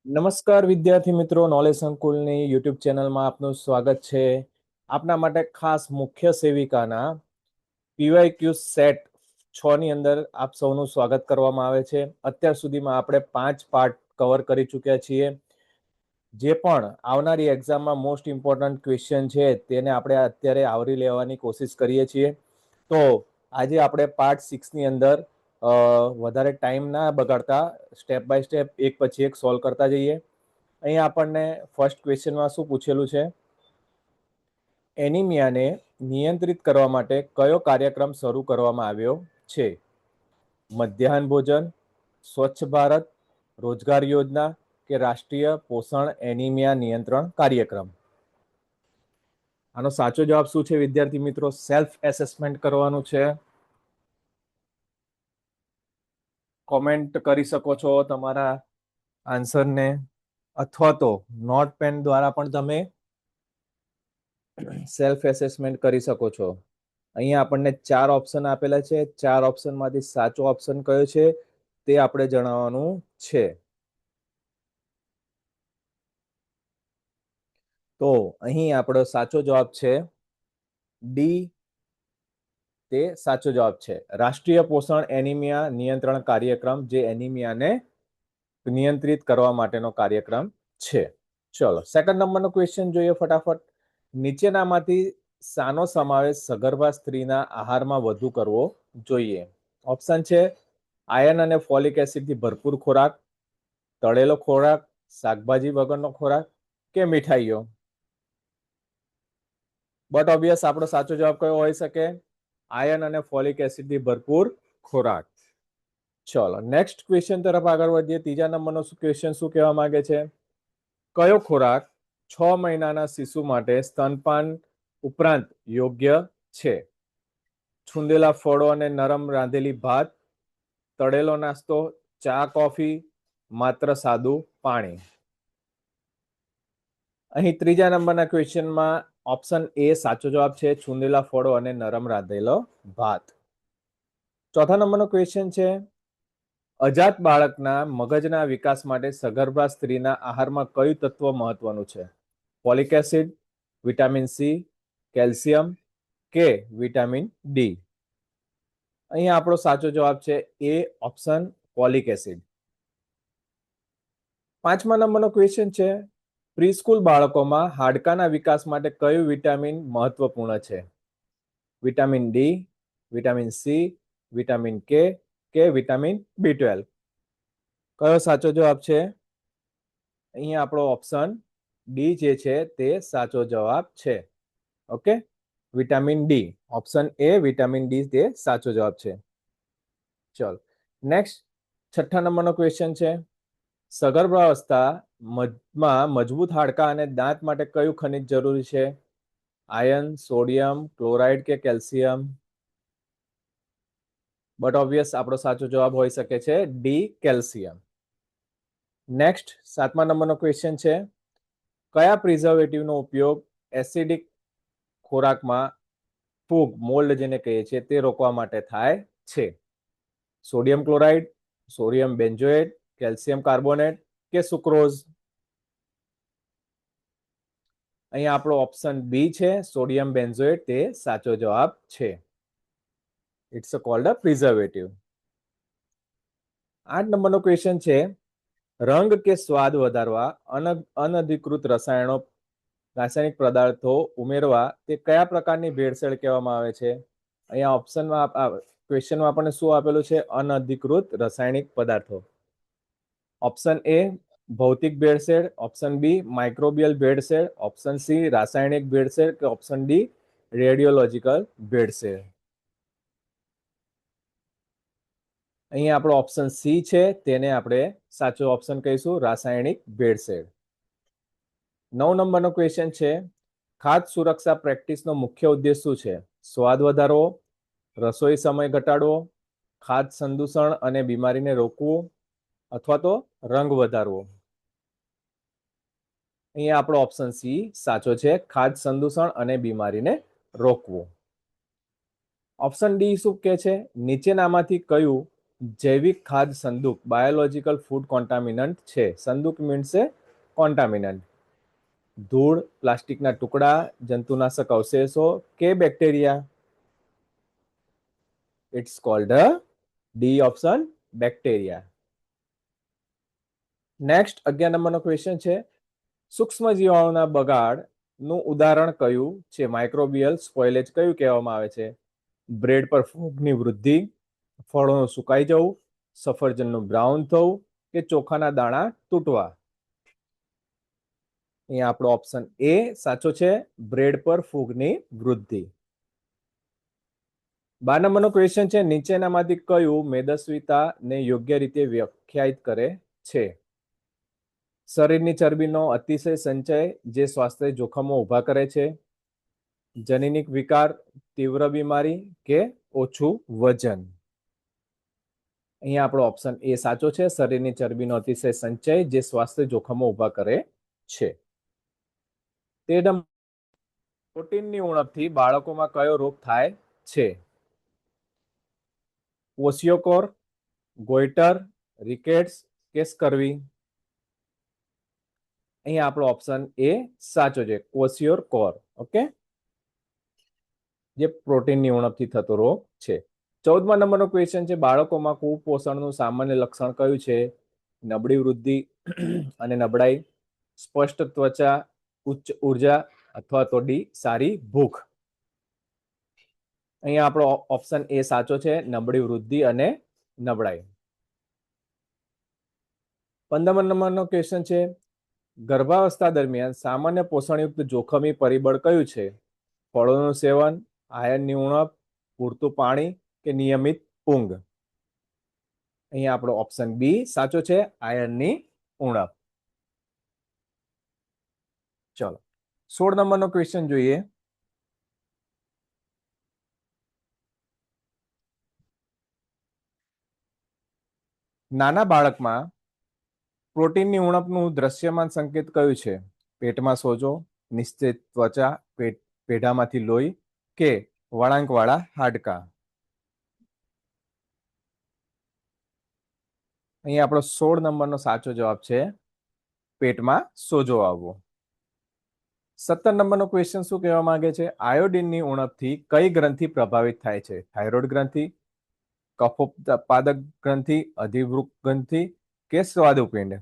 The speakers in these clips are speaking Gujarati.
નમસ્કાર વિદ્યાર્થી મિત્રો, નોલેજ સંકુલની યુટ્યુબ ચેનલમાં આપનું સ્વાગત છે. આપના માટે ખાસ મુખ્ય સેવિકાના પીવાયક્યુ સેટ 6 ની અંદર આપ સૌનું સ્વાગત કરવામાં આવે છે. અત્યાર સુધીમાં આપણે 5 પાર્ટ કવર કરી ચૂક્યા છીએ. જે પણ આવનારી એક્ઝામમાં મોસ્ટ ઇમ્પોર્ટન્ટ ક્વેશ્ચન છે તેને આપણે અત્યારે આવરી લેવાની કોશિશ કરીએ છીએ. તો આજે આપણે પાર્ટ 6 ની અંદર વધારે ટાઈમ ના બગાડતા સ્ટેપ બાય સ્ટેપ એક પછી એક સોલ્વ કરતા જઈએ. અહીંયા આપણને ફર્સ્ટ ક્વેશ્ચનમાં શું પૂછેલું છે? એનિમિયાને નિયંત્રિત કરવા માટે કયો કાર્યક્રમ શરૂ કરવામાં આવ્યો છે? મધ્યાહન ભોજન, સ્વચ્છ ભારત, રોજગાર યોજના કે રાષ્ટ્રીય પોષણ એનિમિયા નિયંત્રણ કાર્યક્રમ? આનો સાચો જવાબ શું છે વિદ્યાર્થી મિત્રો? સેલ્ફ એસેસમેન્ટ કરવાનું છે. કોમેન્ટ કરી શકો છો તમારા આન્સરને, અથવા તો નોટ પેન દ્વારા પણ તમે સેલ્ફ એસેસમેન્ટ કરી શકો છો. અહીંયા આપણને 4 ઓપ્શન આપેલા છે. 4 ઓપ્શનમાંથી સાચો ઓપ્શન કયો છે તે આપણે જણાવવાનું છે. તો અહીં આપણો સાચો જવાબ છે ડી. તે સાચો જવાબ છે. રાષ્ટ્રીય પોષણ એનિમિયા નિયંત્રણ કાર્યક્રમ, જે એનિમિયાને નિયંત્રિત કરવા માટેનો કાર્યક્રમ છે. ચલો સેકન્ડ નંબરનો ક્વેશ્ચન જોઈએ ફટાફટ. નીચેનામાંથી શાનો સમાવેશ સગર્ભા સ્ત્રીના આહારમાં વધુ કરવો જોઈએ? ઓપ્શન છે આયર્ન અને ફોલિક એસિડથી ભરપૂર ખોરાક, તળેલો ખોરાક, શાકભાજી વગરનો ખોરાક કે મીઠાઈઓ? બટ ઓબ્વિયસ આપણો સાચો જવાબ કયો હોઈ શકે? આયર્ન અને ફોલિક એસિડથી ભરપૂર ખોરાક. ચલો નેક્સ્ટ ક્વેશ્ચન તરફ આગળ વધીએ. ત્રીજા નંબરનો ક્વેશ્ચન શું કહેવા માંગે છે? કયો ખોરાક 6 મહિનાના શિશુ માટે સ્તનપાન ઉપરાંત યોગ્ય છે? છુંદેલા ફળો અને નરમ રાંધેલી ભાત, તળેલો નાસ્તો, ચા કોફી, માત્ર સાદું પાણી? અહીં ત્રીજા નંબરના ક્વેશ્ચનમાં ઓપ્શન એ સાચો જવાબ છે, છુંદેલા ફળો અને નરમ રાંધેલો ભાત. ચોથા નંબરનો ક્વેશ્ચન છે અજાત બાળકના મગજના વિકાસ માટે સગર્ભા સ્ત્રીના આહારમાં કયું તત્વ મહત્વનું છે? Folic acid, vitamin C, calcium કે વિટામિન ડી? અહીંયા આપણો સાચો જવાબ છે એ ઓપ્શન ફોલિક એસિડ. પાંચમા નંબરનો ક્વેશ્ચન છે પ્રીસ્કૂલ બાળકોમાં હાડકાના વિકાસ માટે કયું વિટામિન મહત્વપૂર્ણ છે? Vitamin D, vitamin C, vitamin કે વિટામિન B12? કયો સાચો જવાબ છે? અહીંયા આપણો ઓપ્શન ડી જે છે તે સાચો જવાબ છે. Okay, vitamin D. Option A vitamin D તે સાચો જવાબ છે. ચલો નેક્સ્ટ છઠ્ઠા નંબરનો ક્વેશ્ચન છે સગર્ભાવસ્થામાં મજબૂત હાડકા અને દાંત માટે કયું ખનિજ જરૂરી છે? આયર્ન, સોડિયમ, ક્લોરાઇડ કે કેલ્શિયમ? બટ ઓબ્વિયસ આપણો સાચો જવાબ હોઈ શકે છે ડી, કેલ્શિયમ. નેક્સ્ટ સાતમા નંબરનો ક્વેશ્ચન છે કયા પ્રિઝર્વેટિવનો ઉપયોગ એસિડિક ખોરાકમાં ફૂગ, મોલ્ડ જેને કહીએ છીએ, તે રોકવા માટે થાય છે? Sodium chloride, sodium benzoate, calcium carbonate કે સુક્રોઝ? અહીંયા આપણો ઓપ્શન બી છે, સોડિયમ બેન્ઝોએટ તે સાચો જવાબ છે. It's cold a preservative. 8 નંબરનો ક્વેશ્ચન છે રંગ કે સ્વાદ વધારવા અનધિકૃત રાસાયણિક પદાર્થો ઉમેરવા તે કયા પ્રકારની ભેળસેળ કહેવામાં આવે છે? અહીંયા ઓપ્શનમાં ક્વેશ્ચનમાં આપણને શું આપેલું છે? અનધિકૃત રાસાયણિક પદાર્થો. ઓપ્શન એ ભૌતિક ભેળસેળ, ઓપ્શન બી માઇક્રોબિયલ ભેળસેળ, ઓપ્શન સી રાસાયણિક ભેળસેળ કે ઓપ્શન ડી રેડિયોલોજીકલ ભેળસેળ? અહીંયા આપણો ઓપ્શન સી છે, તેને આપણે સાચો ઓપ્શન કહીશું, રાસાયણિક ભેળસેળ. 9 નંબરનો ક્વેશ્ચન છે ખાદ્ય સુરક્ષા પ્રેક્ટિસનો મુખ્ય ઉદ્દેશ શું છે? સ્વાદ વધારવો, રસોઈ સમય ઘટાડવો, ખાદ્ય સંદૂષણ અને બીમારીને રોકવું અથવા તો રંગ વધારવો? અહીંયા આપણો ઓપ્શન સી સાચો છે, ખાદ્ય સંદૂષણ અને બીમારીને રોકવું. ઓપ્શન ડી શું કહે છે? નીચેનામાંથી કયું જૈવિક ખાદ્ય સંદૂક બાયોલોજીકલ ફૂડ કોન્ટામિનન્ટ છે. સંદૂક મીન્સ કોન્ટામિનન્ટ. ધૂળ, પ્લાસ્ટિકના ટુકડા, જંતુનાશક અવશેષો કે bacteria? It's called D option, bacteria. Next 11 નંબરનો ક્વેશ્ચન છે, સૂક્ષ્મ જીવાણુના બગાડનું ઉદાહરણ કયું છે? માઇક્રોબિયલ સ્પોઇલેજ કયું કહેવામાં આવે છે? બ્રેડ પર ફૂગની વૃદ્ધિ, ફળોનું સુકાઈ જવું, સફરજનનું બ્રાઉન થવું કે ચોખાના દાણા તૂટવા? અહીંયા આપણો ઓપ્શન એ સાચો છે, બ્રેડ પર ફૂગની વૃદ્ધિ. 12 નંબરનો ક્વેશ્ચન છે, નીચેનામાંથી કયું મેદસ્વીતાને યોગ્ય રીતે વ્યાખ્યાયિત કરે છે? શરીરની ચરબીનો અતિશય સંચય જે સ્વાસ્થ્ય જોખમો ઊભા કરે છે, જનીનિક વિકાર, તીવ્ર બીમારી કે ઓછું વજન? અહીંયા આપણો ઓપ્શન એ સાચો છે, શરીરની ચરબીનો અતિશય સંચય જે સ્વાસ્થ્ય જોખમો ઊભા કરે છે. તે પ્રોટીનની ઉણપથી બાળકોમાં કયો રોગ થાય છે? ક્વોશિયોકોર, ગોઈટર, રિકેટ્સ કે સ્કર્વી? અહીંયા આપણો ઓપ્શન એ સાચો છે, ક્વોશિયોકોર. ઓકે, જે પ્રોટીનની ઉણપથી થતો રોગ છે. 14મા નંબરનો ક્વેશ્ચન છે, બાળકોમાં કુપોષણનું સામાન્ય લક્ષણ કયું છે? નબળી વૃદ્ધિ અને નબળાઈ, સ્પષ્ટ ત્વચા, ઉચ્ચ ઉર્જા અથવા તો ડી સારી ભૂખ? અહીંયા આપણો ઓપ્શન એ સાચો છે, નબળી વૃદ્ધિ અને નબળાઈ. 15મા નંબરનો ક્વેશ્ચન છે, ગર્ભાવસ્થા દરમિયાન સામાન્ય પોષણયુક્ત જોખમી પરિબળ કયું છે? ફળોનું સેવન, આયર્નની ઉણપ, પૂરતું પાણી કે નિયમિત ઊંઘ? અહીંયા આપણો ઓપ્શન બી સાચો છે, આયર્નની ઉણપ. ચલો 16 નંબરનો ક્વેશ્ચન જોઈએ. નાના બાળકમાં પ્રોટીનની ઉણપનું દ્રશ્યમાન સંકેત કયું છે? પેટમાં સોજો, નિશ્ચિત ત્વચા, પેઢામાંથી લોહી કે વળાંકવાળા હાડકા? અહીંયા આપણો 16 નંબરનો સાચો જવાબ છે, પેટમાં સોજો આવવો. 17 નંબરનો ક્વેશ્ચન શું કહેવા માંગે છે? આયોડિનની ઉણપથી કઈ ગ્રંથિ પ્રભાવિત થાય છે? થાઇરોઇડ ગ્રંથિ, કફોત્પાદક ગ્રંથિ, અધિવૃક્ક ગ્રંથિ કે સ્વાદુપિંડ?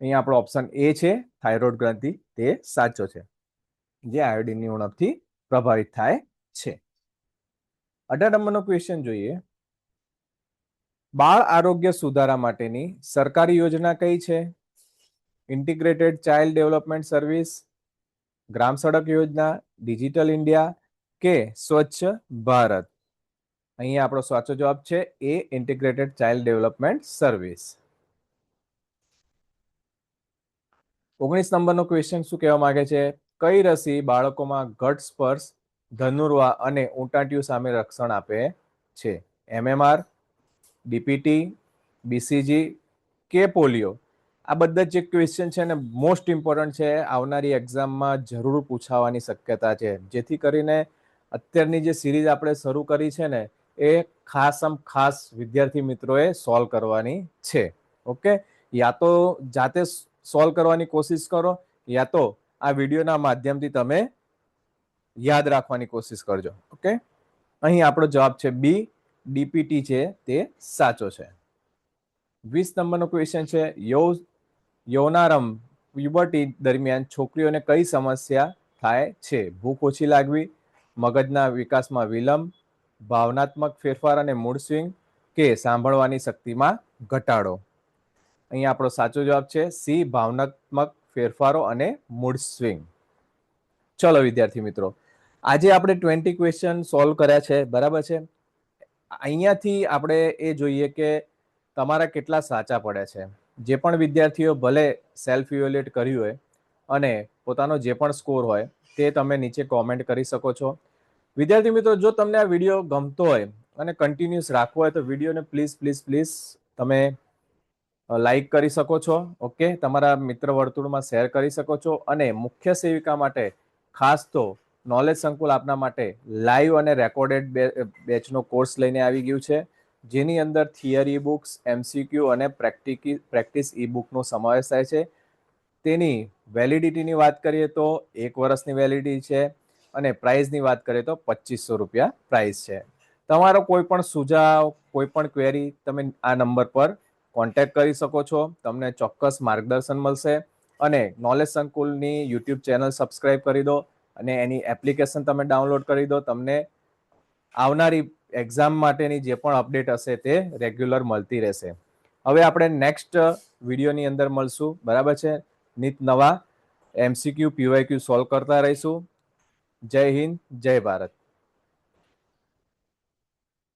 અહીંયા આપણો ઓપ્શન એ છે, થાઇરોઇડ ગ્રંથિ, તે સાચો છે, જે આયોડિનની ઉણપથી પ્રભાવિત થાય છે. 18 નંબરનો ક્વેશ્ચન જોઈએ. બાળ આરોગ્ય સુધારા માટેની સરકારી યોજના કઈ છે? ઇન્ટિગ્રેટેડ ચાઇલ્ડ ડેવલપમેન્ટ સર્વિસ, ગ્રામ સડક યોજના, ડિજિટલ ઇન્ડિયા કે સ્વચ્છ ભારત? અહીંયા આપણો સાચો જવાબ છે એ, ઇન્ટિગ્રેટેડ ચાઇલ્ડ ડેવલપમેન્ટ સર્વિસ. 19 નંબરનો ક્વેશ્ચન શું કહેવા માંગે છે? કઈ રસી બાળકોમાં ઘટ સ્પર્શ, ધનુર્વા અને ઉટાંટિયું સામે રક્ષણ આપે છે? MMR, DPT, BCG કે પોલિયો? આ બધા જે ક્વેશ્ચન છે ને મોસ્ટ ઇમ્પોર્ટન્ટ છે, આવનારી એક્ઝામમાં જરૂર પૂછાવાની શક્યતા છે. જેથી કરીને અત્યારની જે સિરીઝ આપણે શરૂ કરી છે ને એ ખાસ વિદ્યાર્થી મિત્રોએ સોલ્વ કરવાની છે. ઓકે, યા તો જાતે સોલ્વ કરવાની કોશિશ કરો, યા તો આ વિડીયોના માધ્યમથી તમે યાદ રાખવાની કોશિશ કરજો. ઓકે, અહીં આપણો જવાબ છે બી, DPT છે તે સાચો છે. 20 નંબરનો ક્વેશ્ચન છે, યૌનારંભ પ્યુબર્ટી દરમિયાન છોકરીઓને કઈ સમસ્યા થાય છે? ભૂખ ઓછી લાગવી, મગજના વિકાસમાં વિલંબ, ભાવનાત્મક ફેરફાર અને મૂડ સ્વિંગ કે સાંભળવાની શક્તિમાં ઘટાડો? અહીંયા આપણો સાચો જવાબ છે સી, ભાવનાત્મક ફેરફારો અને મૂડ સ્વિંગ. ચલો વિદ્યાર્થી મિત્રો, આજે આપણે 20 ક્વેશ્ચન સોલ્વ કર્યા છે, બરાબર છે. અહીંયાથી આપણે એ જોઈએ કે તમારા કેટલા સાચા પડ્યા છે. જે પણ વિદ્યાર્થીઓ ભલે સેલ્ફ ઇવેલ્યુએટ કર્યું હોય અને પોતાનો જે પણ સ્કોર હોય તે તમે નીચે કોમેન્ટ કરી શકો છો. વિદ્યાર્થી મિત્રો, જો તમને આ વિડીયો ગમતો હોય અને કન્ટિન્યુઅસ રાખવો હોય તો વિડીયોને પ્લીઝ તમે લાઈક કરી શકો છો. ઓકે, તમારા મિત્ર વર્તુળમાં શેર કરી શકો છો. અને મુખ્ય સેવિકા માટે ખાસ તો નોલેજ સંકુલ આપના માટે લાઈવ અને રેકોર્ડેડ બેચનો કોર્સ લઈને આવી ગયું છે, જેની અંદર થિયરી બુક્સ, MCQ અને પ્રેક્ટિસ ઈ બુકનો સમાવેશ થાય છે. તેની વેલિડિટીની વાત કરીએ તો 1 વર્ષની વેલિડિટી છે અને પ્રાઇઝની વાત કરીએ તો 2500 રૂપિયા પ્રાઇઝ છે. તમારો કોઈ પણ સુઝાવ, કોઈ પણ ક્વેરી તમે આ નંબર પર કોન્ટેક્ટ કરી શકો છો. તમને ચોક્કસ માર્ગદર્શન મળશે. અને નોલેજ સંકુલની યુટ્યુબ ચેનલ સબસ્ક્રાઇબ કરી દો અને એની એપ્લિકેશન તમે ડાઉનલોડ કરી દો. તમને આવનારી એક્ઝામ માટેની જે પણ અપડેટ હશે તે રેગ્યુલર મળતી રહેશે. હવે આપણે નેક્સ્ટ વિડીયોની અંદર મળશું, બરાબર છે? નિત નવા MCQ PYQ સોલ્વ કરતા રહીશું. જય હિન્દ, જય ભારત.